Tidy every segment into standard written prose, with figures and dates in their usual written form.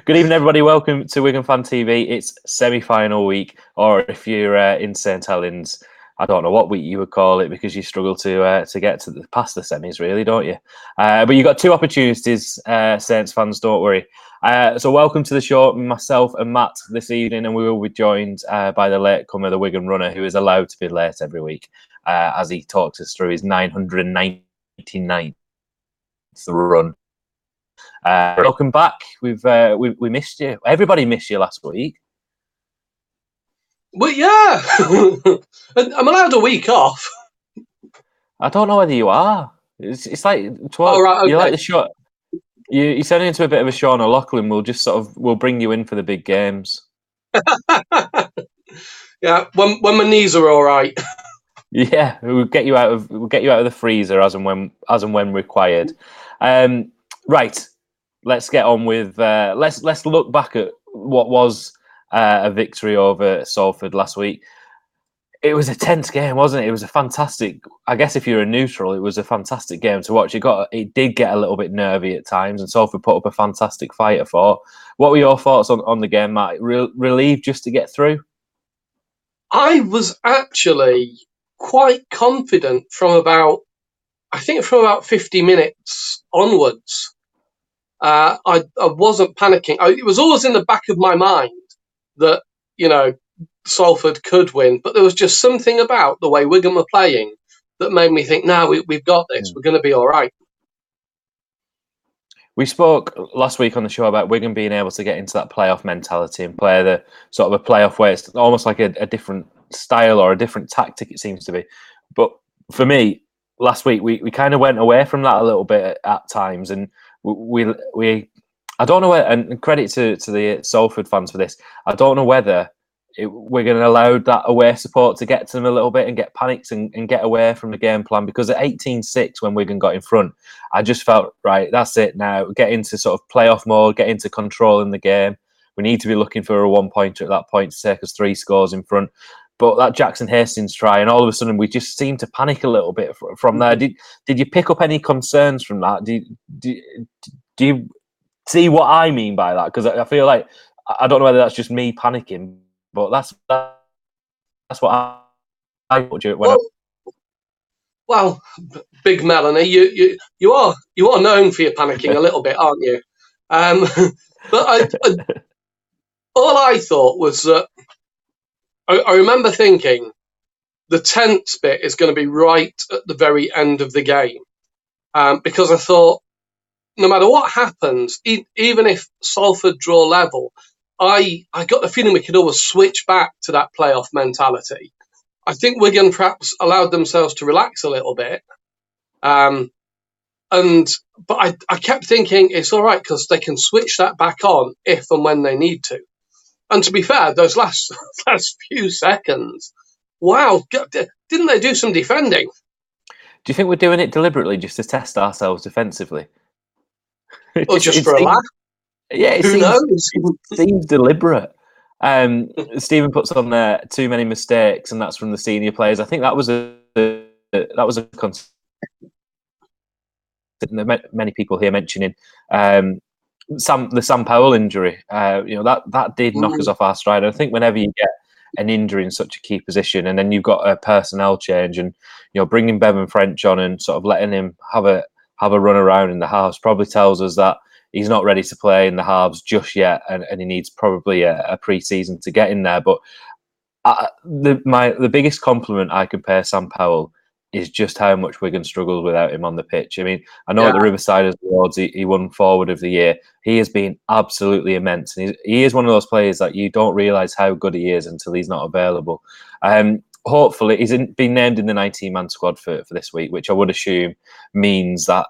Good evening, everybody. Welcome to Wigan Fan TV. It's semi-final week, or if you're in St Helens, I don't know what week you would call it because you struggle to get past the semis, really, don't you? But you've got two opportunities, Saints fans. Don't worry. So welcome to the show, myself and Matt this evening, and we will be joined by the latecomer, the Wigan Runner, who is allowed to be late every week as he talks us through his 999th run. Welcome back. We missed you. Everybody missed you last week. Well, yeah, I'm allowed a week off. I don't know whether you are. It's like Right, okay. You're like the shot. You're turning into a bit of a Sean O'Loughlin. We'll bring you in for the big games. Yeah, when my knees are all right. Yeah, we'll get you out of the freezer as and when required. Right, let's get on with let's look back at what was a victory over Salford last week. It was a tense game, wasn't it? It was a fantastic. I guess if you're a neutral, it was a fantastic game to watch. It did get a little bit nervy at times, and Salford put up a fantastic fight. I thought. What were your thoughts on the game, Matt? Relieved just to get through? I was actually quite confident from about 50 minutes onwards. I wasn't panicking. It was always in the back of my mind that, Salford could win, but there was just something about the way Wigan were playing that made me think, we've got this. We're going to be all right. We spoke last week on the show about Wigan being able to get into that playoff mentality and play the sort of a playoff way. It's almost like a different style or a different tactic, it seems to be. But for me, last week we kind of went away from that a little bit at times, and we I don't know whether, and credit to the Salford fans for this, I don't know whether Wigan allowed that away support to get to them a little bit and get panicked and get away from the game plan, because at 18-6 when Wigan got in front, I just felt, right, that's it now, get into sort of playoff mode, get into control in the game. We need to be looking for a one-pointer at that point to take us 3 scores in front. But that Jackson Hastings try, and all of a sudden we just seemed to panic a little bit from there. Did you pick up any concerns from that? Do you see what I mean by that? Because I feel like, I don't know whether that's just me panicking, but that's what I would do when Well, Big Melanie, you are known for your panicking a little bit, aren't you? But all I thought was that I remember thinking the tense bit is going to be right at the very end of the game, because I thought no matter what happens, even if Salford draw level, I got the feeling we could always switch back to that playoff mentality. I think Wigan perhaps allowed themselves to relax a little bit. But I kept thinking it's all right because they can switch that back on if and when they need to. And to be fair, those last few seconds, wow, didn't they do some defending? Do you think we're doing it deliberately just to test ourselves defensively? Or just for a laugh? Yeah, it seems deliberate. Stephen puts on there too many mistakes, and that's from the senior players. I think that was a concern. Many people here mentioning the Sam Powell injury. That did knock us off our stride. I think whenever you get an injury in such a key position, and then you've got a personnel change, and bringing Bevan French on and sort of letting him have a run around in the halves probably tells us that he's not ready to play in the halves just yet, and he needs probably a pre-season to get in there. But the biggest compliment I can pay Sam Powell is just how much Wigan struggles without him on the pitch. I mean, I know at the Riverside Awards he won Forward of the Year. He has been absolutely immense, and he is one of those players that you don't realise how good he is until he's not available. Hopefully, he's been named in the 19-man squad for this week, which I would assume means that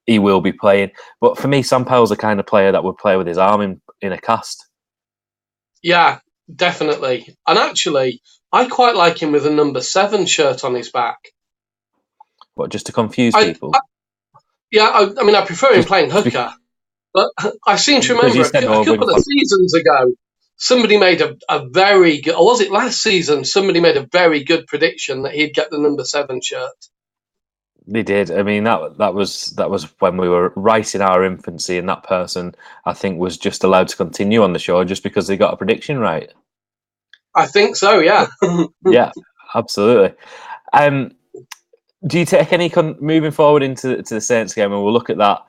he will be playing. But for me, Sam Powell's the kind of player that would play with his arm in a cast. Yeah, definitely. And actually, I quite like him with a number 7 shirt on his back. What, just to confuse people? I prefer him playing hooker. But I seem to remember a couple of seasons ago, somebody made a very good, or was it last season, somebody made a very good prediction that he'd get the number 7 shirt. They did. I mean, that was when we were right in our infancy, and that person, I think, was just allowed to continue on the show just because they got a prediction right. I think so, yeah. Yeah, absolutely. Do you take any moving forward into the Saints game, and we'll look at that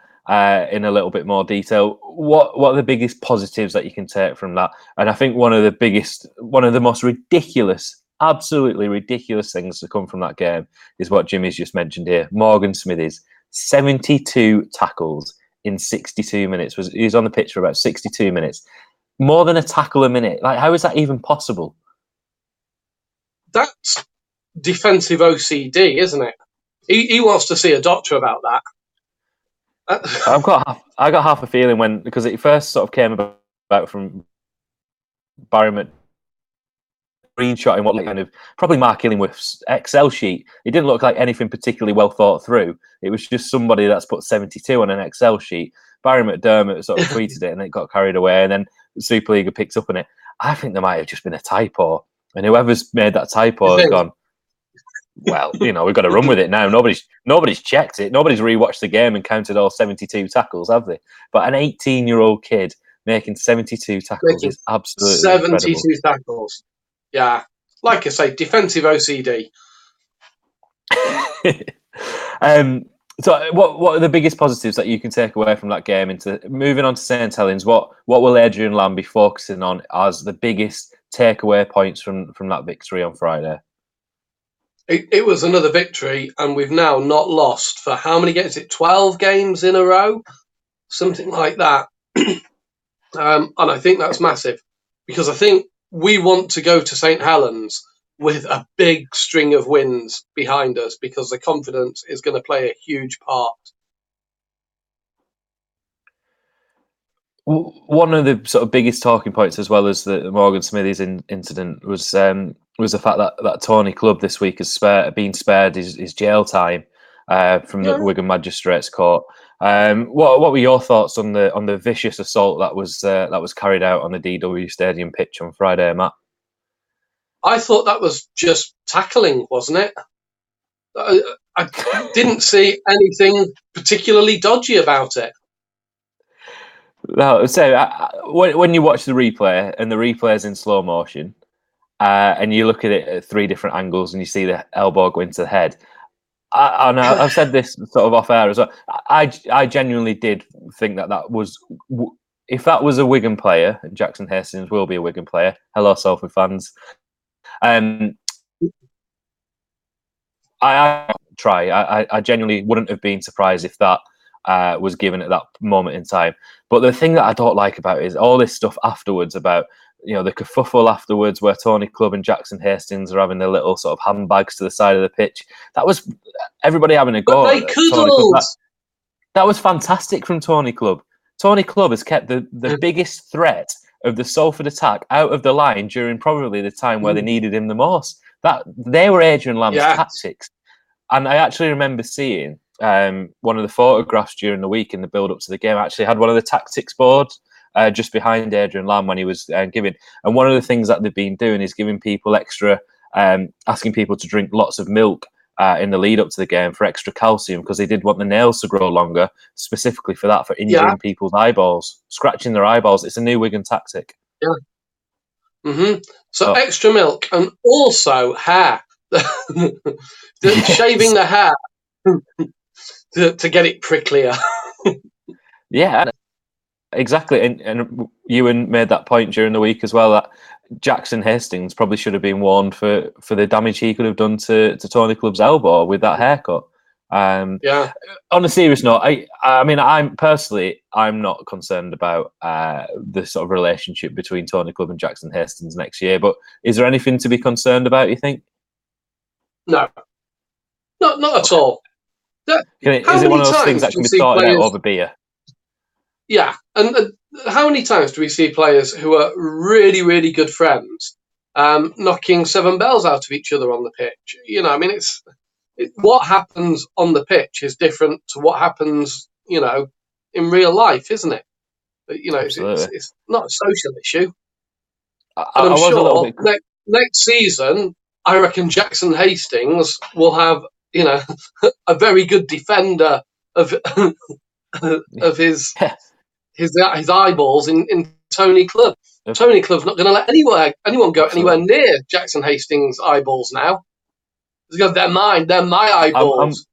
in a little bit more detail? What are the biggest positives that you can take from that? And I think one of the most ridiculous, absolutely ridiculous things to come from that game is what Jimmy's just mentioned here. Morgan Smithies, 72 tackles in 62 minutes. He was on the pitch for about 62 minutes, more than a tackle a minute. Like, how is that even possible? That's defensive OCD, isn't it? He wants to see a doctor about that. I got half a feeling because it first sort of came about from Barry screenshotting what kind of probably Mark Illingworth's Excel sheet. It didn't look like anything particularly well thought through. It was just somebody that's put 72 on an Excel sheet. Barry McDermott sort of tweeted it, and it got carried away, and then Superliga picked up on it. I think there might have just been a typo, and whoever's made that typo has gone, well, we've got to run with it now. Nobody's checked it. Nobody's rewatched the game and counted all 72 tackles, have they? But an 18-year-old kid making 72 tackles is absolutely 72 incredible. tackles. Yeah. Like I say, defensive OCD. So what are the biggest positives that you can take away from that game into moving on to St Helens? What will Adrian Lamb be focusing on as the biggest takeaway points from that victory on Friday? It was another victory, and we've now not lost for how many games? Is it 12 games in a row? Something like that. And I think that's massive, because I think we want to go to St Helens with a big string of wins behind us, because the confidence is going to play a huge part. One of the sort of biggest talking points, as well as the Morgan Smithies incident, was the fact that Tony Clubb this week has been spared his jail time from the Wigan Magistrates Court. What were your thoughts on the vicious assault that was carried out on the DW Stadium pitch on Friday, Matt? I thought that was just tackling, wasn't it? I didn't see anything particularly dodgy about it. No, so when you watch the replay and the replay is in slow motion, and you look at it at three different angles and you see the elbow go into the head, I've said this sort of off air as well. I genuinely did think that was, if that was a Wigan player, and Jackson Hastings will be a Wigan player. Hello, Salford fans. I genuinely wouldn't have been surprised if that was given at that moment in time. But the thing that I don't like about it is all this stuff afterwards about, the kerfuffle afterwards where Tony Clubb and Jackson Hastings are having their little sort of handbags to the side of the pitch. That was everybody having a go. But they cuddled. That was fantastic from Tony Clubb. Tony Clubb has kept the biggest threat of the Salford attack out of the line during probably the time where they needed him the most. That they were Adrian Lamb's tactics. And I actually remember seeing one of the photographs during the week in the build-up to the game. I actually had one of the tactics boards just behind Adrian Lamb when he was giving. And one of the things that they've been doing is giving people extra, asking people to drink lots of milk in the lead-up to the game for extra calcium, because they did want the nails to grow longer, specifically for that, for injuring people's eyeballs, scratching their eyeballs. It's a new Wigan tactic. Yeah. Mm-hmm. So extra milk and also hair. Shaving the hair to get it pricklier. Yeah, exactly. And Ewan made that point during the week as well, that Jackson Hastings probably should have been warned for the damage he could have done to Tony Clubb's elbow with that haircut. On a serious note, I'm not concerned about the sort of relationship between Tony Clubb and Jackson Hastings next year. But is there anything to be concerned about, you think? No, not at all. Is it one of those things that can be sorted out over beer? Yeah, and how many times do we see players who are really, really good friends knocking seven bells out of each other on the pitch? What happens on the pitch is different to what happens, in real life, isn't it? It's not a social issue. And I'm sure next season, I reckon Jackson Hastings will have a very good defender of of his eyeballs in Tony Clubb. Tony Clubb's not going to let anyone go anywhere near Jackson Hastings' eyeballs now. Because they're mine. They're my eyeballs.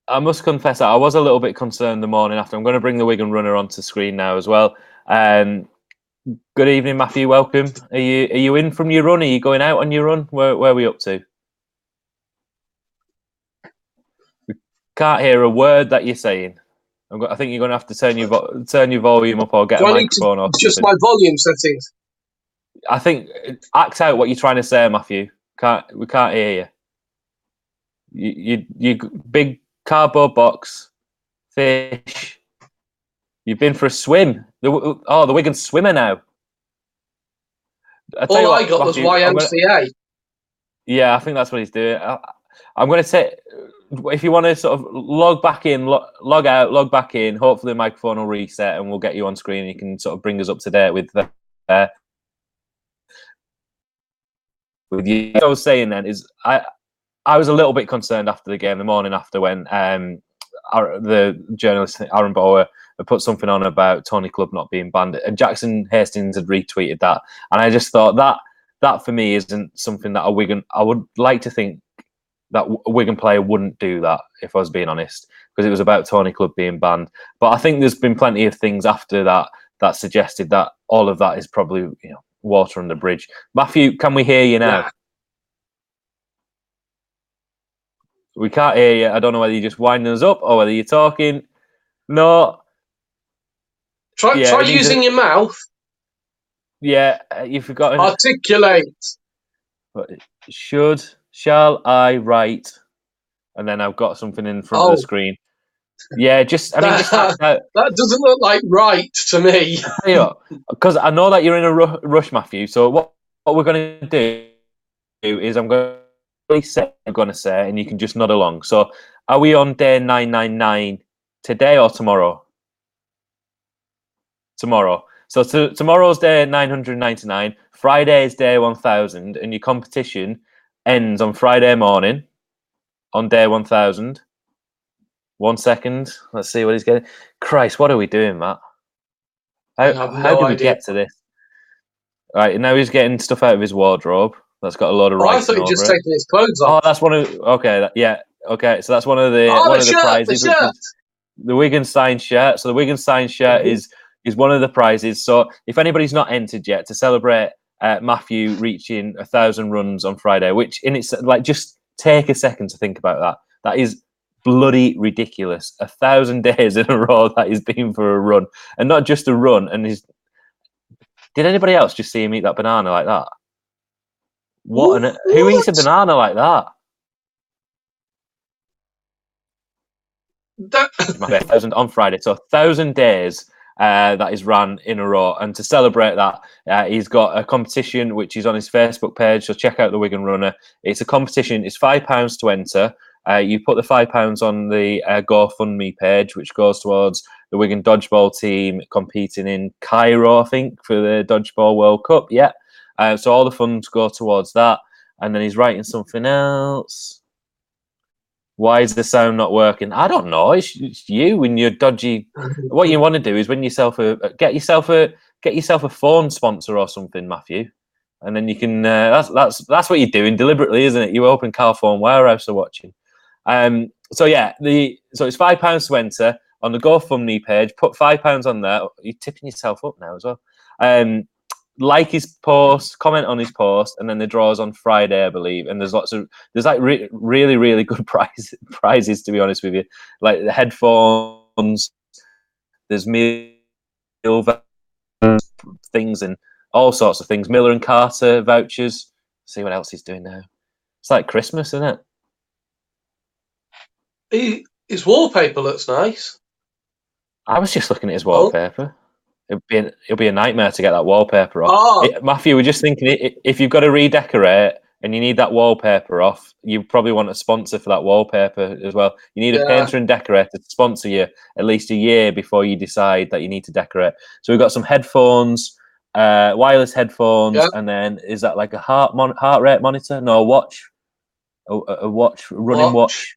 I must confess that I was a little bit concerned the morning after. I'm going to bring the Wigan Runner onto screen now as well. Good evening, Matthew. Welcome. Are you in from your run? Are you going out on your run? Where are we up to? We can't hear a word that you're saying. I think you're going to have to turn your volume up or get a microphone or just my volume settings. I think act out what you're trying to say, Matthew. We can't hear you. You big cardboard box, fish. You've been for a swim. The Wigan swimmer now. All I got was YMCA. Yeah, I think that's what he's doing. I'm going to say, if you want to sort of log back in, log out, log back in, hopefully the microphone will reset and we'll get you on screen and you can sort of bring us up to date with you. What I was saying then is I was a little bit concerned after the game, the morning after, when the journalist Aaron Bower had put something on about Tony Clubb not being banned, and Jackson Hastings had retweeted that, and I just thought that for me isn't something that I would like to think that a Wigan player wouldn't do that, if I was being honest, because it was about Tony Clubb being banned. But I think there's been plenty of things after that suggested that all of that is probably water under the bridge. Matthew, can we hear you now? Nah. We can't hear you. I don't know whether you're just winding us up or whether you're talking. No. Try using your mouth. Yeah, you've forgotten. Articulate. Shall I write? And then I've got something in front of the screen. Yeah, just act out. That doesn't look like right to me. Because I know that you're in a rush, Matthew. So what we're going to do is I'm going to say, and you can just nod along. So are we on day 999 today or tomorrow? Tomorrow. So tomorrow's day 999. Friday is day 1000, and your competition ends on Friday morning on day 1000. 1 second. Let's see what he's getting. Christ, what are we doing, Matt? How did we get to this? All right, now he's getting stuff out of his wardrobe. That's got a load of writing. I thought he just taking his clothes off. Oh, that's one of. Okay, yeah. Okay, so that's one of the prizes. The Wigan signed shirt. So the Wigan signed shirt is one of the prizes. So if anybody's not entered yet, to celebrate Matthew reaching 1,000 runs on Friday, which in its just take a second to think about that. That is bloody ridiculous. 1,000 days in a row that he's been for a run, and not just a run. And did anybody else just see him eat that banana like that? Who eats a banana like that? 1,000 on Friday, so 1,000 days that is ran in a row. And to celebrate that, he's got a competition which is on his Facebook page. So check out the Wigan Runner. It's a competition. It's £5 to enter. You put the £5 on the GoFundMe page, which goes towards the Wigan dodgeball team competing in Cairo, I think, for the Dodgeball World Cup. Yeah. So all the funds go towards that. And then he's writing something else. Why is the sound not working? I don't know. It's you and your dodgy. What you want to do is get yourself a phone sponsor or something, Matthew, and then you can. That's what you're doing deliberately, isn't it? You're hoping Carl Phone Warehouse are watching. So yeah, so it's £5 to enter on the GoFundMe page. Put £5 on there. You're tipping yourself up now as well. Like his post, comment on his post, and then the draw's on Friday, I believe. And there's really, really good prizes, to be honest with you, like the headphones. There's meal things and all sorts of things. Miller and Carter vouchers. See what else he's doing now. It's like Christmas, isn't it? His wallpaper looks nice. I was just looking at his wallpaper. It'll be a nightmare to get that wallpaper off. Matthew, we're just thinking, if you've got to redecorate and you need that wallpaper off, you probably want a sponsor for that wallpaper as well. You need a painter and decorator to sponsor you at least a year before you decide that you need to decorate. So we've got some headphones, wireless headphones, and then is that like a heart rate monitor? No, watch. a running watch,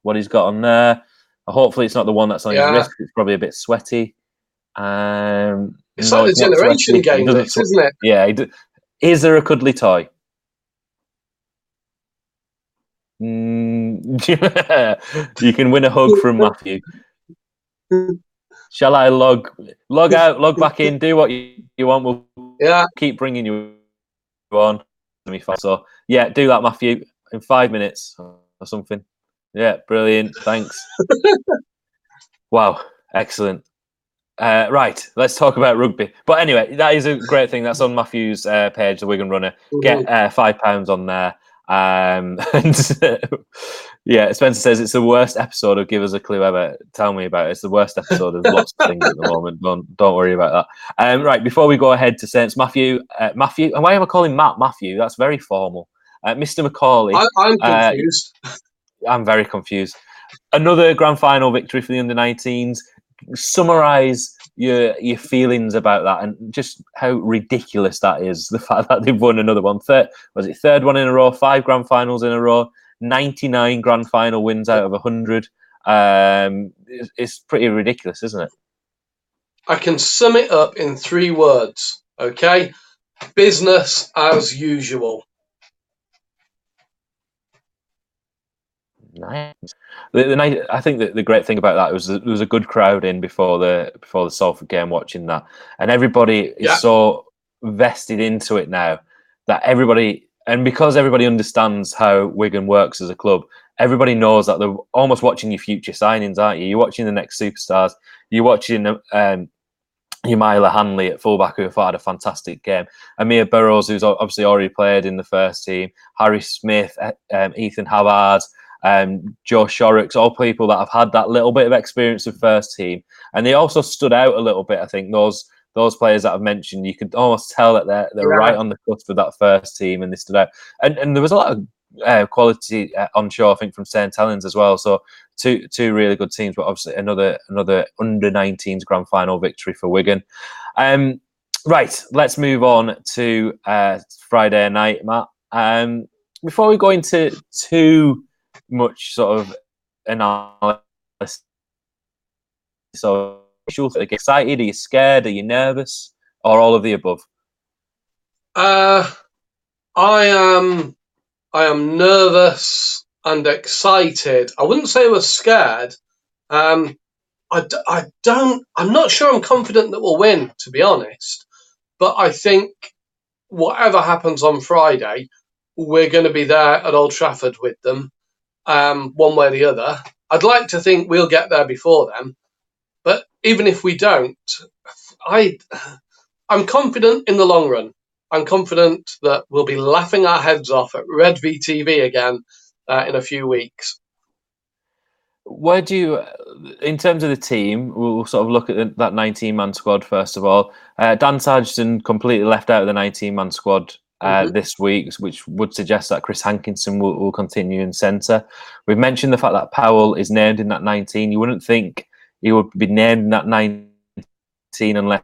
what he's got on there. Hopefully, it's not the one that's on his wrist. It's probably a bit sweaty. It's like the generation game, isn't it? Yeah. Is there a cuddly toy? You can win a hug from Matthew. Shall I log out, log back in, do what you want? We'll keep bringing you on. So yeah, do that, Matthew, in 5 minutes or something. Yeah, brilliant. Thanks. Wow, excellent. Right, let's talk about rugby. But anyway, that is a great thing. That's on Matthew's page, the Wigan Runner. Get £5 on there. And yeah, Spencer says it's the worst episode of Give Us a Clue ever. Tell me about it. It's the worst episode of lots of things at the moment. Don't worry about that. Right, before we go ahead to Saints, Matthew, and why am I calling Matt Matthew? That's very formal. Mr. Macaulay. I'm confused. I'm very confused. Another grand final victory for the under-19s. Summarise your feelings about that and just how ridiculous that is. The fact that they've won another one. Third one in a row, 5 grand finals in a row, 99 grand final wins out of 100. It's pretty ridiculous, isn't it? I can sum it up in 3 words, okay? Business as usual. Nice. I think that the great thing about that was there was a good crowd in before the Salford game watching that, and everybody is so vested into it now that because everybody understands how Wigan works as a club, everybody knows that they're almost watching your future signings, aren't you? You're watching the next superstars. You're watching Yamila Hanley at fullback, who had a fantastic game. Amir Burrows, who's obviously already played in the first team. Harry Smith, Ethan Havard. Joe Shorrocks, all people that have had that little bit of experience with first team, and they also stood out a little bit. I think those players that I've mentioned, you could almost tell that they're right on the cusp of that first team, and they stood out. And there was a lot of quality on show, I think, from St Helens as well. So two really good teams, but obviously another under-19s grand final victory for Wigan. Right, let's move on to Friday night, Matt. Before we go into too much sort of analysis, so are you excited? Are you scared? Are you nervous? Or all of the above? I am nervous and excited. I wouldn't say I was scared. I'm not sure I'm confident that we'll win, to be honest. But I think whatever happens on Friday, we're going to be there at Old Trafford with them, one way or the other. I'd like to think we'll get there before them. But even if we don't, I'm confident in the long run. I'm confident that we'll be laughing our heads off at Red VTV again in a few weeks. Where do you, in terms of the team, we'll sort of look at that 19-man squad first of all. Dan Sargent completely left out of the 19-man squad this week, which would suggest that Chris Hankinson will continue in centre. We've mentioned the fact that Powell is named in that 19. You wouldn't think he would be named in that 19 unless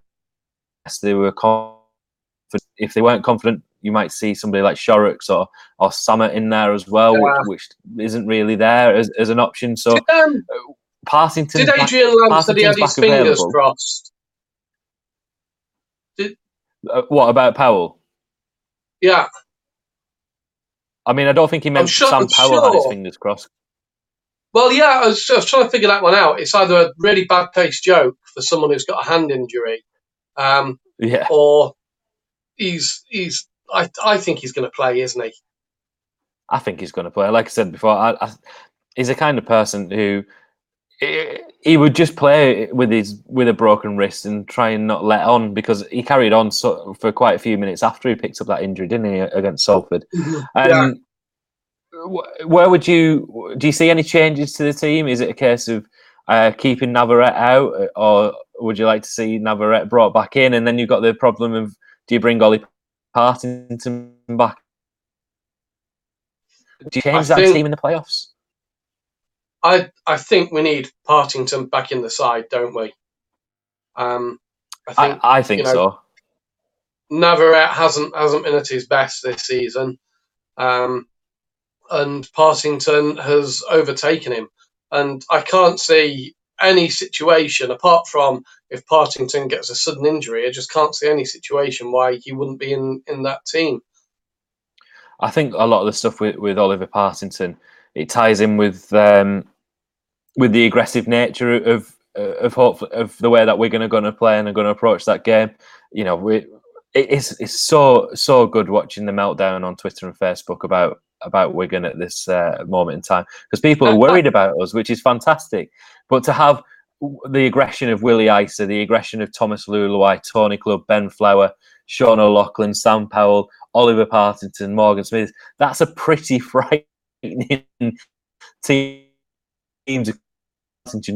they were confident. If they weren't confident, you might see somebody like Shorrocks or Samet in there as well, which isn't really there as an option. So Partington. Did Adrian Lamb said he had his fingers crossed? What about Powell? Yeah. I mean, I don't think he meant Sam Powell had his fingers crossed. Well, yeah, I was trying to figure that one out. It's either a really bad-paced joke for someone who's got a hand injury, or I think he's going to play, isn't he? I think he's going to play. Like I said before, he's the kind of person who he would just play with a broken wrist and try and not let on, because he carried on for quite a few minutes after he picked up that injury, didn't he, against Salford? Where do you see any changes to the team? Is it a case of keeping Navarrete out, or would you like to see Navarrete brought back in? And then you've got the problem of, do you bring Ollie Partington back? Do you change that team in the playoffs? I think we need Partington back in the side, don't we? I think so. Navarrete hasn't been at his best this season. and Partington has overtaken him. And I can't see any situation, apart from if Partington gets a sudden injury, I just can't see any situation why he wouldn't be in that team. I think a lot of the stuff with Oliver Partington, it ties in with the aggressive nature of the way that we're going to play and are going to approach that game. You know, it's so good watching the meltdown on Twitter and Facebook about Wigan at this moment in time, because people are worried about us, which is fantastic. But to have the aggression of Willie Isa, the aggression of Thomas Luluai, Tony Clubb, Ben Flower, Sean O'Loughlin, Sam Powell, Oliver Partington, Morgan Smith, that's a pretty frightening team to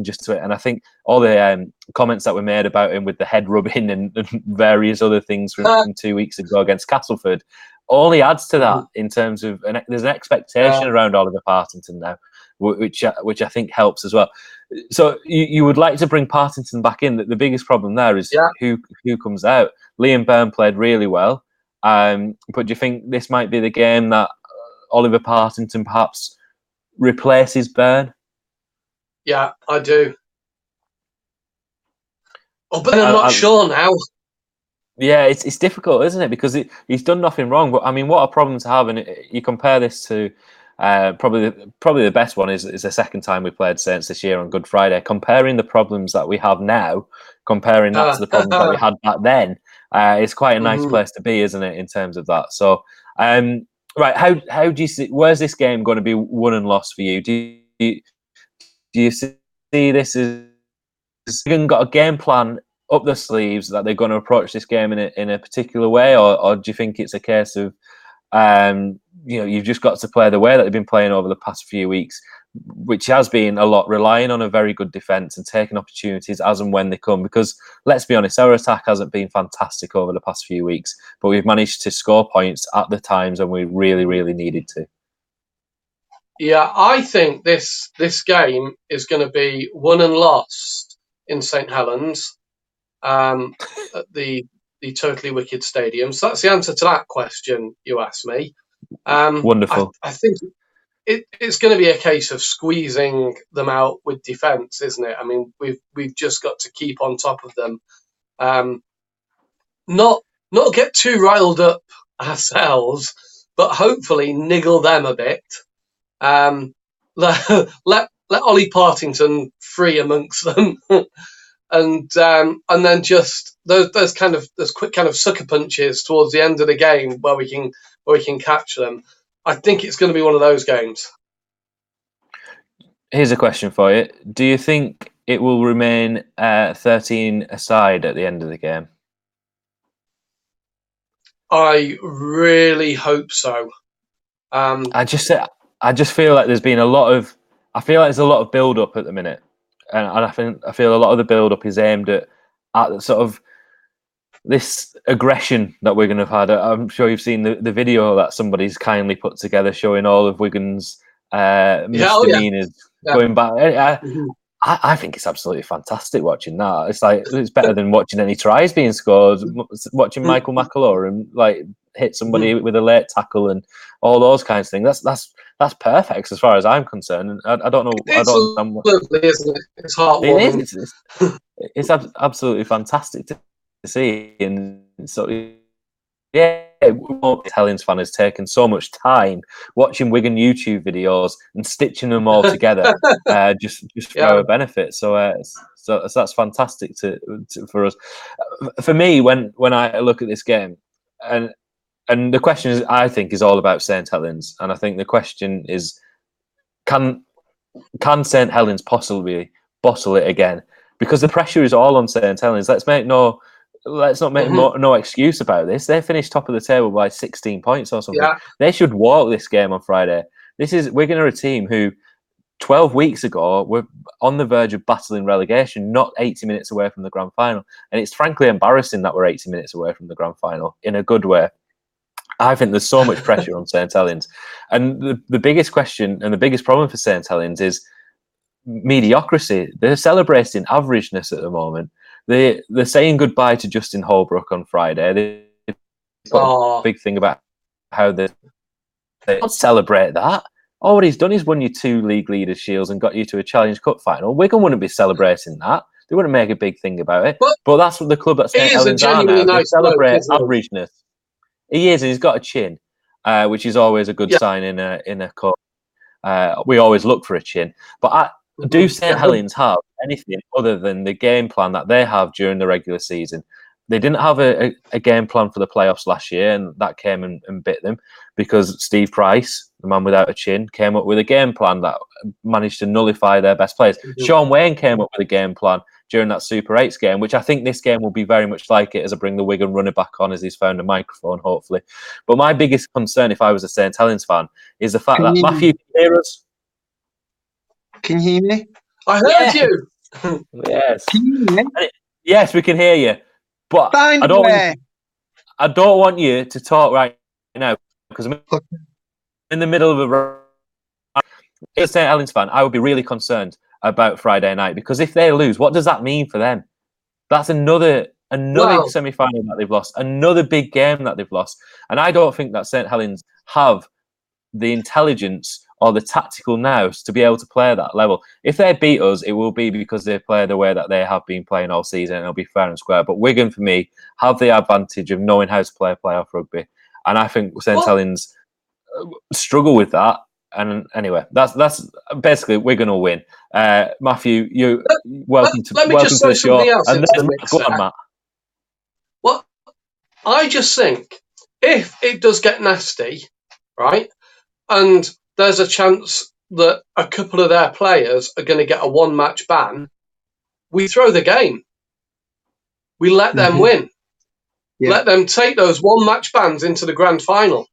just to it. And I think all the comments that were made about him with the head rubbing and various other things from 2 weeks ago against Castleford only adds to that in terms of there's an expectation around Oliver Partington now, which I think helps as well. So you would like to bring Partington back in. The biggest problem there is who comes out. Liam Byrne played really well, but do you think this might be the game that Oliver Partington perhaps replaces Byrne? Yeah, I do. Oh, but I'm not sure now. Yeah, it's difficult, isn't it? Because he's done nothing wrong. But I mean, what a problem to have. And you compare this to probably the best one is the second time we played Saints this year on Good Friday. Comparing the problems that we have now, comparing that to the problems that we had back then, it's quite a nice place to be, isn't it? In terms of that. So, right, how do you see? Where's this game going to be won and lost for you? Do you see this as Wigan got a game plan up their sleeves that they're going to approach this game in a particular way, or do you think it's a case of you've just got to play the way that they've been playing over the past few weeks, which has been a lot relying on a very good defence and taking opportunities as and when they come? Because let's be honest, our attack hasn't been fantastic over the past few weeks, but we've managed to score points at the times when we really, really needed to. Yeah, I think this game is going to be won and lost in St Helens at the Totally Wicked Stadium. So that's the answer to that question you asked me. Wonderful. I think it's going to be a case of squeezing them out with defence, isn't it? I mean, we've just got to keep on top of them, not get too riled up ourselves, but hopefully niggle them a bit. Let Ollie Partington free amongst them, and then just those quick kind of sucker punches towards the end of the game where we can catch them. I think it's going to be one of those games. Here's a question for you: do you think it will remain 13 aside at the end of the game? I really hope so. I just feel like there's been a lot of. I feel like there's a lot of build up at the minute, and I feel a lot of the build up is aimed at sort of this aggression that Wigan have had. I'm sure you've seen the video that somebody's kindly put together showing all of Wigan's misdemeanors going back. I think it's absolutely fantastic watching that. It's better than watching any tries being scored. Watching Michael McAloor and hit somebody with a late tackle and all those kinds of things. That's perfect as far as I'm concerned. And I don't know. It's lovely, isn't it? It's heartwarming. It is. It's absolutely fantastic to see. And so, yeah, St Helens fan has taken so much time watching Wigan YouTube videos and stitching them all together, just for our benefit. So that's fantastic for us. For me, when I look at this game, and the question is, I think, is all about St Helens, and I think the question is, can St Helens possibly bottle it again? Because the pressure is all on St Helens. Let's not make no excuse about this. They finished top of the table by 16 points or something. Yeah. They should walk this game on Friday. We're going to a team who 12 weeks ago were on the verge of battling relegation, not 80 minutes away from the grand final. And it's frankly embarrassing that we're 80 minutes away from the grand final in a good way. I think there's so much pressure on St Helens. And the biggest question and the biggest problem for St Helens is mediocrity. They're celebrating averageness at the moment. They're saying goodbye to Justin Holbrook on Friday. They put a big thing about how they don't celebrate that. all he's done is won you 2 league leaders shields and got you to a Challenge Cup final. Wigan wouldn't be celebrating that. They wouldn't make a big thing about it. But that's what the club at he St is a Helens are genuinely now. They nice bloke, celebrate isn't he? averageness. He is, and he's got a chin, which is always a good Yeah. sign in a cup. We always look for a chin. But do St Helens have anything other than the game plan that they have during the regular season? They didn't have a game plan for the playoffs last year, and that came and bit them because Steve Price, the man without a chin, came up with a game plan that managed to nullify their best players. Sean Wayne came up with a game plan during that Super 8s game, which I think this game will be very much like it as I bring the Wigan runner back on as he's found a microphone, hopefully. But my biggest concern, if I was a St Helens fan, is the fact that Matthew, can you hear us? Can you hear me? I heard you. Yes. Can you hear me? Yes, we can hear you. But I don't want you to talk right now because I'm in the middle of a. As a St Helens fan, I would be really concerned about Friday night because if they lose, what does that mean for them? That's another semi-final that they've lost, another big game that they've lost, and I don't think that St Helens have the intelligence or the tactical nous to be able to play at that level. If they beat us, it will be because they play the way that they have been playing all season, and it'll be fair and square. But Wigan, for me, have the advantage of knowing how to play playoff rugby, and I think St Helens struggle with that. And anyway, that's basically Wigan will win. Matthew, you welcome to the show. And go on, Matt. Well, I just think if it does get nasty, right, and there's a chance that a couple of their players are going to get a 1-match ban, we throw the game. We let them win. Yeah. Let them take those 1-match bans into the grand final.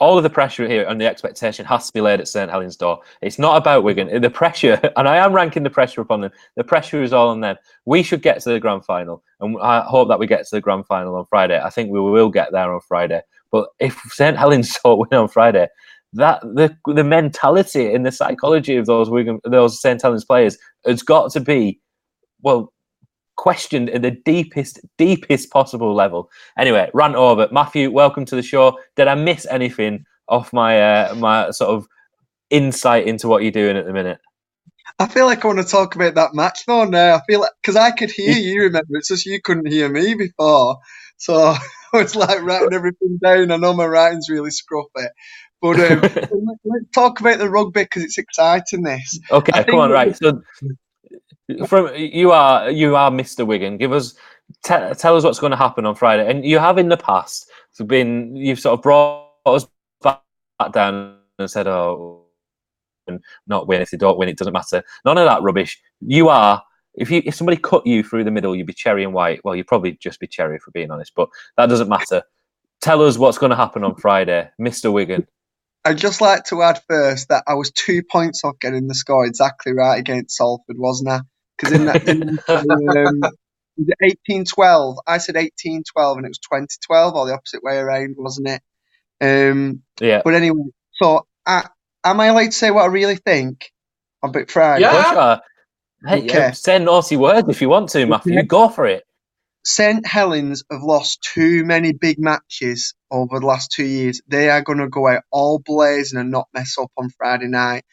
All of the pressure here and the expectation has to be laid at St Helens' door. It's not about Wigan. The pressure, and I am ranking the pressure upon them, the pressure is all on them. We should get to the grand final, and I hope that we get to the grand final on Friday. I think we will get there on Friday. But if St Helens don't win on Friday, that the mentality and the psychology of those St Helens players has got to be, well, questioned at the deepest possible level. Anyway, rant over. Matthew, welcome to the show. Did I miss anything off my my sort of insight into what you're doing at the minute? I feel like I want to talk about that match though now. I feel like, because I could hear you, remember, it's just you couldn't hear me before. So I was like writing everything down. I know my writing's really scruffy. But let's talk about the rugby because it's exciting, this. Okay, come on, right. So from you are Mr. Wigan. Give us tell us what's going to happen on Friday. And you have in the past you've sort of brought us back down and said, "Oh, not win. If they don't win, it doesn't matter." None of that rubbish. You are. If somebody cut you through the middle, you'd be cherry and white. Well, you'd probably just be cherry, for being honest. But that doesn't matter. Tell us what's going to happen on Friday, Mr. Wigan. I'd just like to add first that I was 2 points off getting the score exactly right against Salford, wasn't I? Because in that, 18-12, I said 18-12 and it was 20-12, or the opposite way around, wasn't it? Yeah. But anyway, so am I allowed to say what I really think on Big Friday? Yeah. Hey, okay. Say naughty words if you want to, Matthew. Okay. Go for it. St Helens have lost too many big matches over the last 2 years. They are going to go out all blazing and not mess up on Friday night.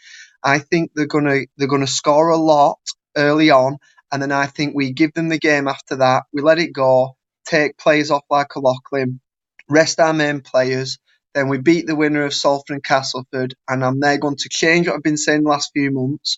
I think they're going to score a lot early on, and then I think we give them the game after that. We let it go, take players off like a Lachlan, rest our main players. Then we beat the winner of Salford and Castleford, and I'm there going to change what I've been saying the last few months.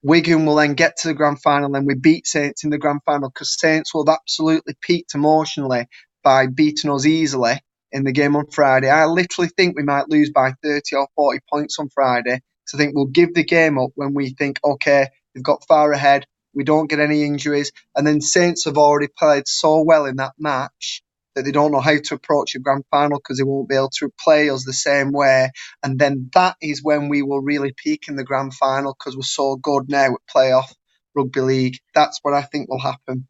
Wigan will then get to the grand final, and we beat Saints in the grand final because Saints will have absolutely peaked emotionally by beating us easily in the game on Friday. I literally think we might lose by 30 or 40 points on Friday. So I think we'll give the game up when we think, okay, we've got far ahead, we don't get any injuries, and then Saints have already played so well in that match that they don't know how to approach a grand final because they won't be able to play us the same way. And then that is when we will really peak in the grand final because we're so good now at playoff rugby league. That's what I think will happen.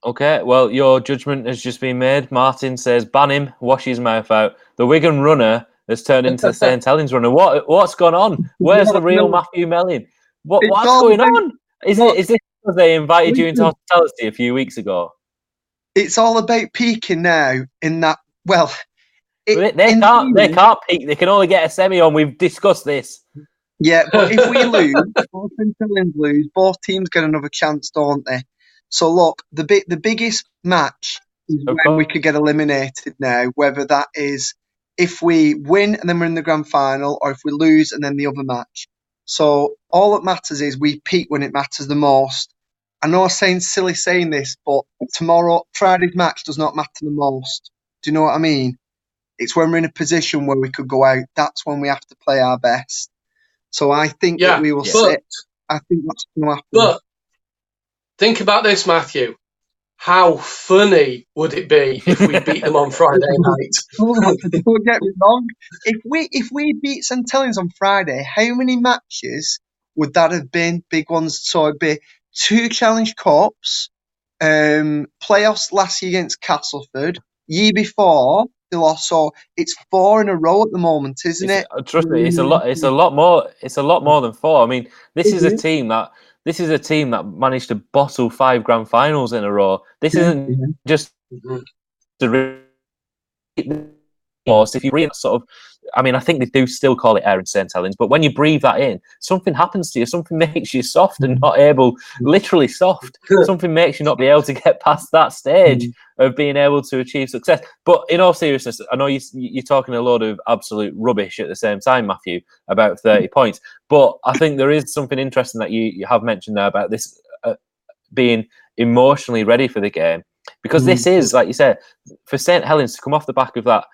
Okay, well, your judgment has just been made. Martin says, ban him, wash his mouth out. The Wigan Runner has turned into the St Helens Runner. What's gone on? Where's the real Matthew Mellin? What's going on? Is this because they invited you into hospitality a few weeks ago? it's all about peaking now. In that, well, They in can't. They theory, can't peak. They can only get a semi on. We've discussed this. yeah, but if we lose, both St Helens lose, both teams get another chance, don't they? So look, the biggest match is Of when we course. could get eliminated now, whether that is if we win and then we're in the grand final, or if we lose and then the other match. So all that matters is we peak when it matters the most. I know I'm silly saying this, but Friday's match does not matter the most. Do you know what I mean? It's when we're in a position where we could go out. That's when we have to play our best. So I think that Yeah, we will Yeah. sit. I think that's going to happen. but think about this, Matthew. How funny would it be if we beat them on Friday night? Don't get me wrong. If we beat St Helens on Friday, how many matches would that have been? Big ones. So it'd be 2 Challenge Cups, playoffs last year against Castleford. Year before they lost, so it's 4 in a row at the moment, isn't it? Trust me, it's a lot. It's a lot more. It's a lot more than 4. I mean, this is a team that managed to bottle 5 grand finals in a row. This isn't just the if you read sort of, I mean, I think they do still call it air in St Helens, but when you breathe that in, something happens to you. Something makes you soft and not able, literally soft. Something makes you not be able to get past that stage of being able to achieve success. But in all seriousness, I know you're talking a lot of absolute rubbish at the same time, Matthew, about 30 points. But I think there is something interesting that you have mentioned there about this being emotionally ready for the game. Because this is, like you said, for St Helens to come off the back of that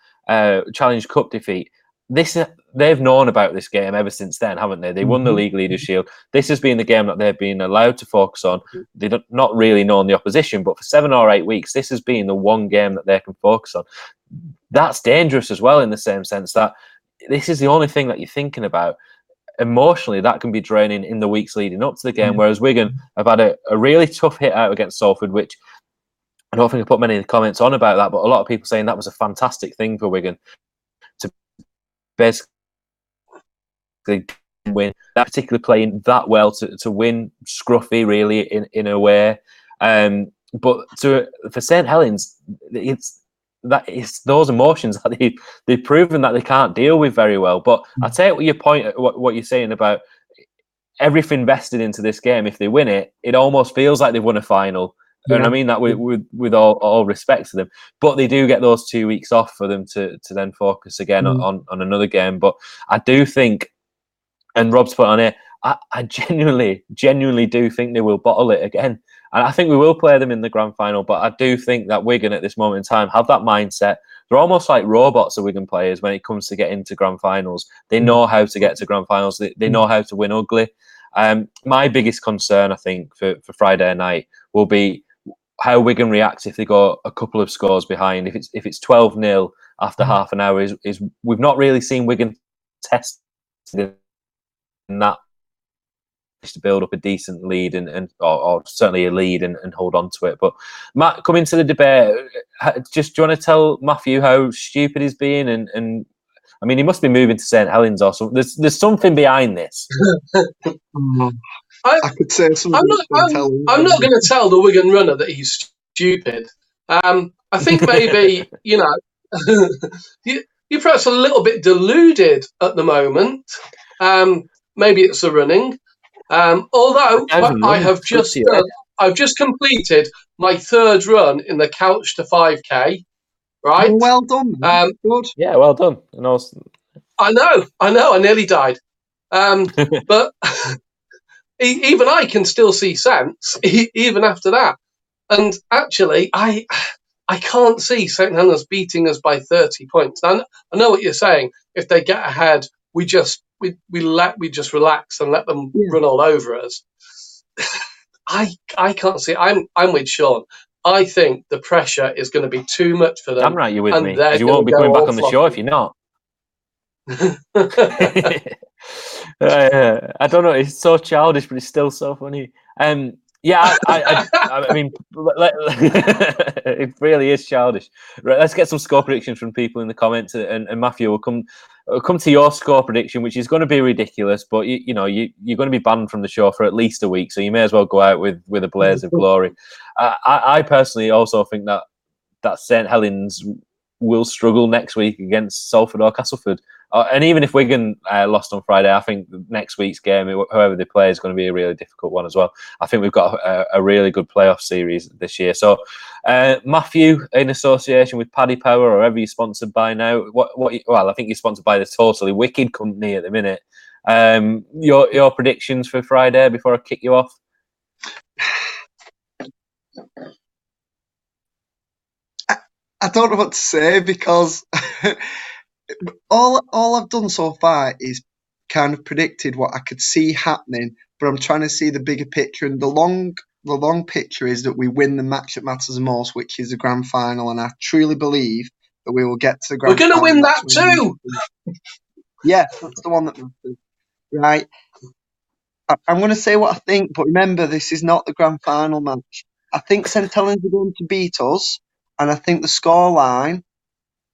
Challenge Cup defeat, they've known about this game ever since then, haven't they? They won the League Leaders' Shield. This has been the game that they've been allowed to focus on. They've not really known the opposition, but for 7 or 8 weeks, this has been the one game that they can focus on. That's dangerous as well, in the same sense that this is the only thing that you're thinking about. Emotionally, that can be draining in the weeks leading up to the game, whereas Wigan have had a really tough hit out against Salford, which I don't think I put many comments on about that, but a lot of people saying that was a fantastic thing for Wigan to basically win, that particular playing that well to win scruffy, really, in a way. But for St Helens, it's those emotions that they've proven that they can't deal with very well. But I take your point, what you're saying about everything vested into this game. If they win it, it almost feels like they've won a final. And I mean that with all respect to them, but they do get those 2 weeks off for them to then focus again on another game. But I do think, and Rob's put on it, I genuinely do think they will bottle it again. And I think we will play them in the grand final. But I do think that Wigan at this moment in time have that mindset. They're almost like robots, the Wigan players, when it comes to getting to grand finals. They know how to get to grand finals. They know how to win ugly. My biggest concern, I think, for Friday night will be how Wigan reacts if they go a couple of scores behind. If it's 12-0 after half an hour, is we've not really seen Wigan test in that to build up a decent lead or certainly a lead and hold on to it. But Matt, come into the debate. Just do you want to tell Matthew how stupid he's being? And I mean, he must be moving to St Helens or something. There's something behind this. I could say something. I'm not going to tell the Wigan Runner that he's stupid. I think maybe you're perhaps a little bit deluded at the moment. Maybe it's the running. Although I've just completed my 3rd run in the couch to 5K. Right. Oh, well done. Good. Yeah, well done. And also... I know. I nearly died. But even I can still see sense, even after that. And actually, I can't see St Helens beating us by 30 points. Now, I know what you're saying. If they get ahead, we just relax and let them run all over us. I can't see. I'm with Sean. I think the pressure is going to be too much for them. I'm right, you're with me. You won't be coming back on the show if you're not. I don't know. It's so childish, but it's still so funny. Yeah, I mean, it really is childish. Right, let's get some score predictions from people in the comments, and Matthew will come come to your score prediction, which is going to be ridiculous, but you're going to be banned from the show for at least a week, so you may as well go out with a blaze of glory. I personally also think that St Helens will struggle next week against Salford or Castleford. And even if Wigan lost on Friday, I think next week's game, whoever they play, is going to be a really difficult one as well. I think we've got a really good playoff series this year. So, Matthew, in association with Paddy Power, or whoever you're sponsored by now, I think you're sponsored by the totally wicked company at the minute. Your predictions for Friday before I kick you off? I don't know what to say because all I've done so far is kind of predicted what I could see happening, but I'm trying to see the bigger picture. And the long picture is that we win the match that matters the most, which is the grand final. And I truly believe that we will get to the grand final. We're going to win that too. Yeah, that's the one that matters. Right. I'm going to say what I think, but remember, this is not the grand final match. I think St Helens are going to beat us, and I think the scoreline,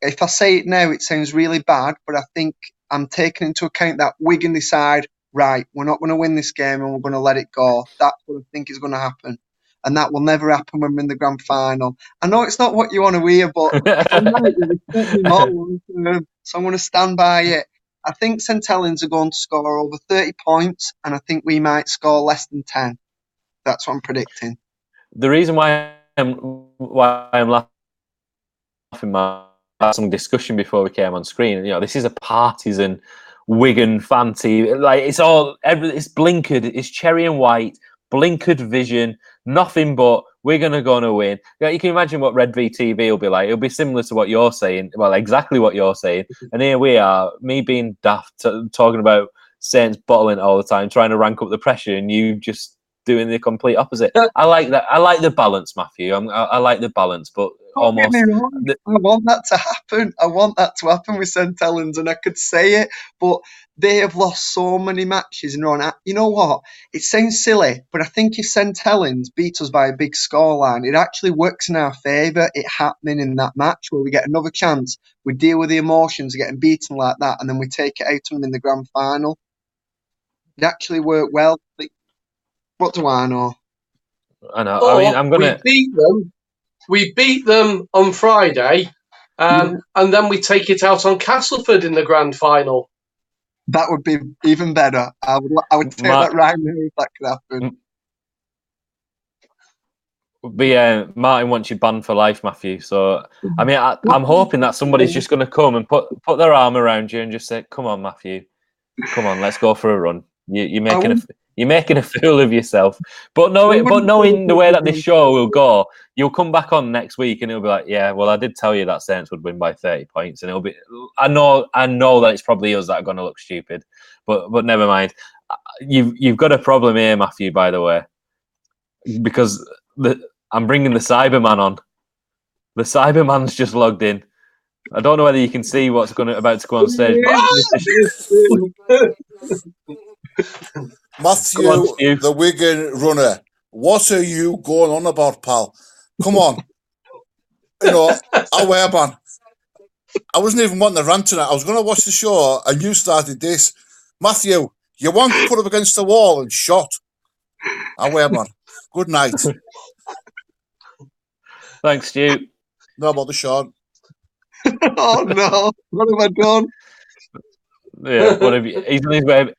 if I say it now, it sounds really bad, but I think I'm taking into account that Wigan decide, right, we're not going to win this game and we're going to let it go. That's what I think is going to happen. And that will never happen when we're in the grand final. I know it's not what you want to hear, but if I'm right, you'll respect me more long-term, so I'm going to stand by it. I think St Helens are going to score over 30 points, and I think we might score less than 10. That's what I'm predicting. The reason why I'm laughing, had some discussion before we came on screen. This is a partisan Wigan fan team. Like it's blinkered. It's cherry and white, blinkered vision. Nothing but we're going to win. You can imagine what Red V TV will be like. It'll be similar to what you're saying. Well, exactly what you're saying. And here we are, me being daft, talking about Saints bottling it all the time, trying to rank up the pressure, and you just doing the complete opposite. I like that. I like the balance, Matthew. I like the balance, but Don't get me wrong. I want that to happen. I want that to happen with St Helens, and I could say it, but they have lost so many matches in a row. You know what? It sounds silly, but I think if St Helens beat us by a big scoreline, it actually works in our favour. It happening in that match where we get another chance, we deal with the emotions of getting beaten like that, and then we take it out on them in the grand final. It actually worked well. What do I know? I know. I mean, I'm gonna. We beat them on Friday, and then we take it out on Castleford in the grand final. That would be even better. I would take that right now if that could happen. But Martin wants you banned for life, Matthew. So I mean, I'm hoping that somebody's just going to come and put their arm around you and just say, "Come on, Matthew, come on, let's go for a run." You're making a fool of yourself. But knowing the way that this show will go, you'll come back on next week and it'll be like, yeah, well, I did tell you that Saints would win by 30 points, and it'll be. I know that it's probably us that are going to look stupid, but never mind. You've got a problem here, Matthew. By the way, because I'm bringing the Cyberman on. The Cyberman's just logged in. I don't know whether you can see what's about to go on stage. Matthew, the Wigan Runner, what are you going on about, pal? Come on. man. I wasn't even wanting to rant tonight. I was going to watch the show and you started this. Matthew, you want put up against the wall and shot. Man. Good night. Thanks, Stu. No bother, Sean. Oh no! What have I done? Yeah, what have you?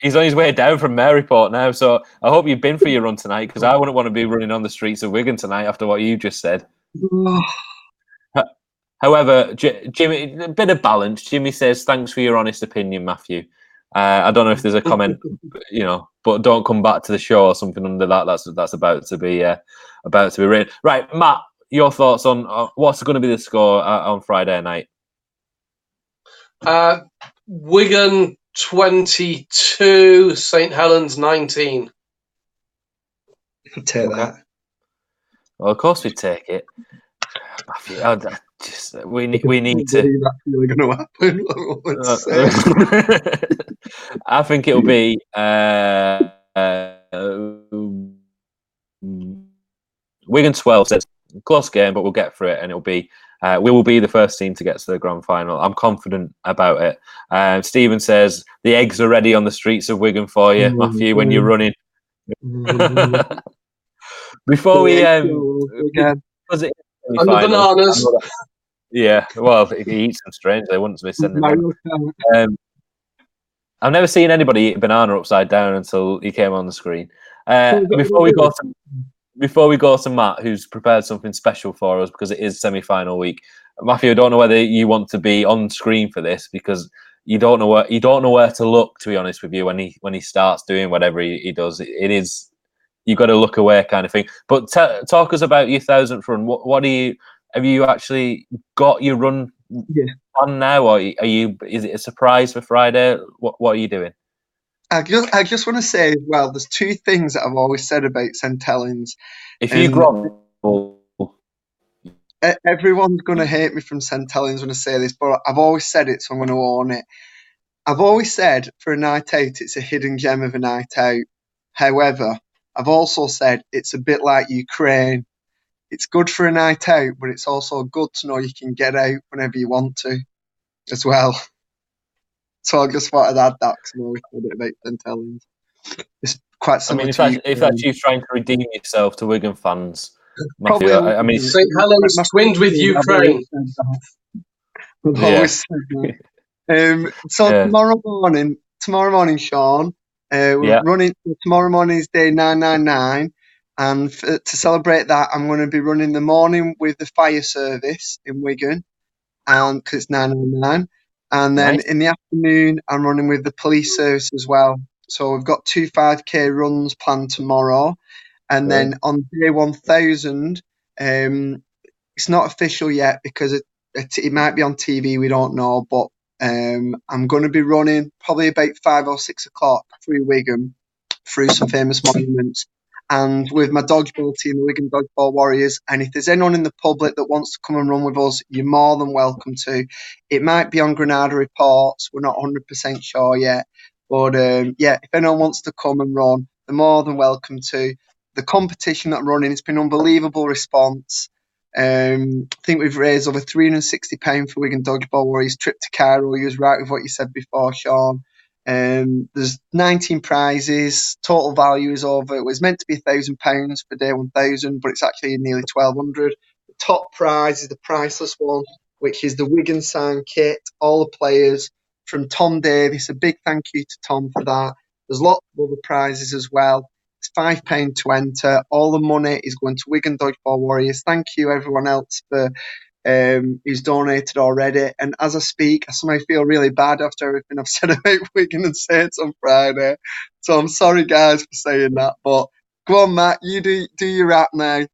He's on his way down from Maryport now. So I hope you've been for your run tonight, because I wouldn't want to be running on the streets of Wigan tonight after what you just said. However, Jimmy, a bit of balance. Jimmy says, "Thanks for your honest opinion, Matthew." I don't know if there's a comment, but don't come back to the show or something under that. That's about to be written. Right, Matt, your thoughts on what's going to be the score on Friday night? Wigan 22, St Helens 19. Take that. Well, of course we take it. We need to. That's really going to happen. I think it'll be Wigan 12 says close game, but we'll get through it, and it'll be We will be the first team to get to the grand final. I'm confident about it. Stephen says the eggs are ready on the streets of Wigan for you, Matthew, when you're running. Before we again. was it And the bananas. Yeah, well, he eats them strange. They wouldn't be sending them. I've never seen anybody eat a banana upside down until he came on the screen. Before we go to Matt, who's prepared something special for us because it is semi-final week. Matthew, I don't know whether you want to be on screen for this because you don't know where to look. To be honest with you, when he starts doing whatever he does, it is you've got to look away kind of thing. But talk us about your 1000th run. What have you actually got your run on now, or is it a surprise for Friday? What are you doing? I just want to say as well, there's two things that I've always said about St Helens. If you grovel, everyone's going to hate me from St Helens when I say this, but I've always said it, so I'm going to own it. I've always said for a night out, it's a hidden gem of a night out. However, I've also said it's a bit like Ukraine. It's good for a night out, but it's also good to know you can get out whenever you want to as well. So I just thought I'd add that because I always said it about St Helens. It's quite similar if that's you trying to redeem yourself to Wigan fans, Matthew, probably St Helens twinned with Ukraine. Tomorrow morning, Sean, we're running. Tomorrow morning is day 999, and to celebrate that, I'm going to be running the morning with the fire service in Wigan, and because it's 999. And then in the afternoon, I'm running with the police service as well. So we've got 2 5K runs planned tomorrow. And then on day 1000, it's not official yet because it might be on TV, we don't know. But I'm going to be running probably about 5 or 6 o'clock through Wigan, through some famous monuments. And with my dodgeball team, the Wigan Dodgeball Warriors. And if there's anyone in the public that wants to come and run with us, you're more than welcome to. It might be on Granada Reports. We're not 100% sure yet. But if anyone wants to come and run, they're more than welcome to. The competition that I'm running, it's been an unbelievable response. I think we've raised over £360 for Wigan Dodgeball Warriors. Trip to Cairo, you was right with what you said before, Sean. There's 19 prizes. Total value is over. It was meant to be £1,000 for day 1000, but it's actually nearly 1,200. The top prize is the priceless one, which is the Wigan sign kit. All the players from Tom Davis. A big thank you to Tom for that. There's lots of other prizes as well. It's £5 to enter. All the money is going to Wigan Dodgeball Warriors. Thank you everyone else for who's donated already. And as I speak, I somehow feel really bad after everything I've said about Wigan and Saints on Friday. So I'm sorry, guys, for saying that. But go on, Matt, you do your rap now.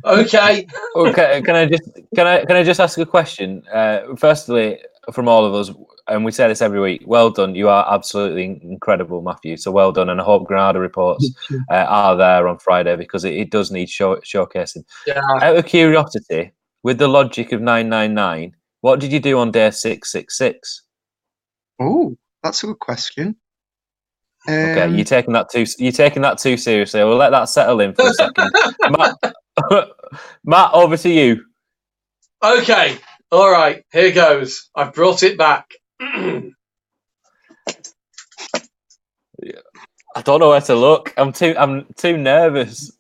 Okay. Can I just ask a question? Firstly, from all of us, and we say this every week. Well done. You are absolutely incredible, Matthew. So well done, and I hope Granada Reports are there on Friday because it does need showcasing. Yeah. Out of curiosity, with the logic of 999, what did you do on day 666? Oh, that's a good question. Okay, you're taking that too seriously. We'll let that settle in for a second. Matt, over to you. Okay, all right, here goes. I've brought it back. I don't know where to look. I'm too nervous.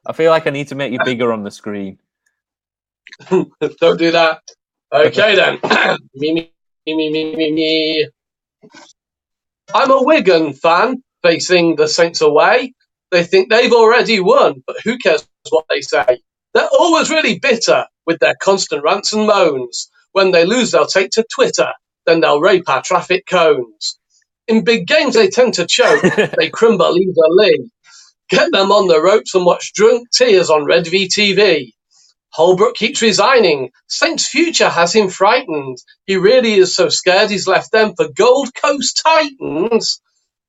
I feel like I need to make you bigger on the screen. Don't do that. Okay then. Me. I'm a Wigan fan facing the Saints away. They think they've already won, but who cares what they say? They're always really bitter with their constant rants and moans. When they lose, they'll take to Twitter, then they'll rape our traffic cones. In big games, they tend to choke. They crumble easily. Get them on the ropes and watch drunk tears on Red VTV. Holbrook keeps resigning. Saints' future has him frightened. He really is so scared he's left them for Gold Coast Titans.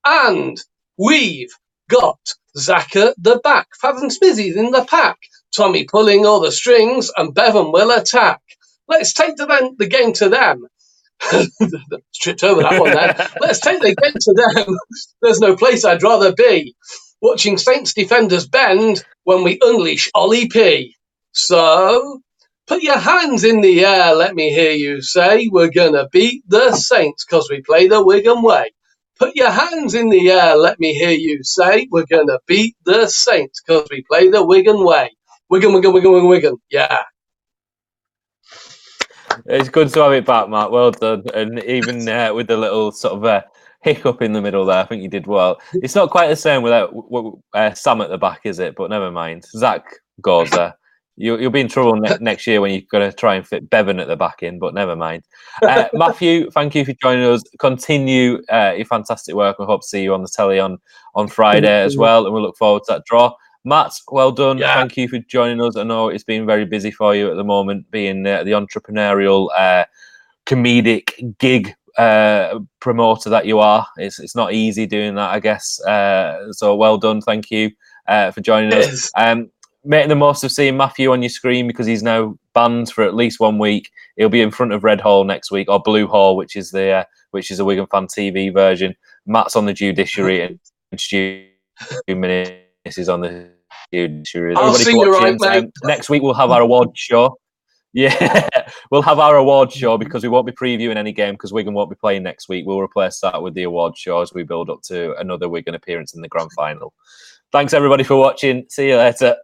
And we've got Zach at the back. Fathom Smithy's in the pack. Tommy pulling all the strings and Bevan will attack. Let's take the game to them. Tripped over that one then. Let's take the game to them. There's no place I'd rather be. Watching Saints defenders bend when we unleash Ollie P. So, Put your hands in the air, let me hear you say, we're gonna beat the Saints, 'cause we play the Wigan way. Put your hands in the air, let me hear you say, we're gonna beat the Saints, 'cause we play the Wigan way. Wigan, Wigan, Wigan, Wigan, Wigan, yeah. It's good to have it back, Matt. Well done. And even with the little sort of hiccup in the middle there, I think you did well. It's not quite the same without Sam at the back, is it? But never mind. Zach goes there. You'll be in trouble next year when you're going to try and fit Bevan at the back in, but never mind. Matthew, thank you for joining us. Continue your fantastic work. We hope to see you on the telly on Friday as well, and we look forward to that draw. Matt, well done. Yeah. Thank you for joining us. I know it's been very busy for you at the moment, being the entrepreneurial, comedic gig promoter that you are. It's not easy doing that, I guess. So well done. Thank you for joining us. Making the most of seeing Matthew on your screen, because he's now banned for at least 1 week. He'll be in front of Red Hall next week, or Blue Hall, which is a Wigan Fan TV version. Matt's on the judiciary, and Stu Minnis is on the judiciary. I'll see you right, mate. Next week we'll have our award show. Yeah, we'll have our award show, because we won't be previewing any game because Wigan won't be playing next week. We'll replace that with the award show as we build up to another Wigan appearance in the grand final. Thanks everybody for watching. See you later.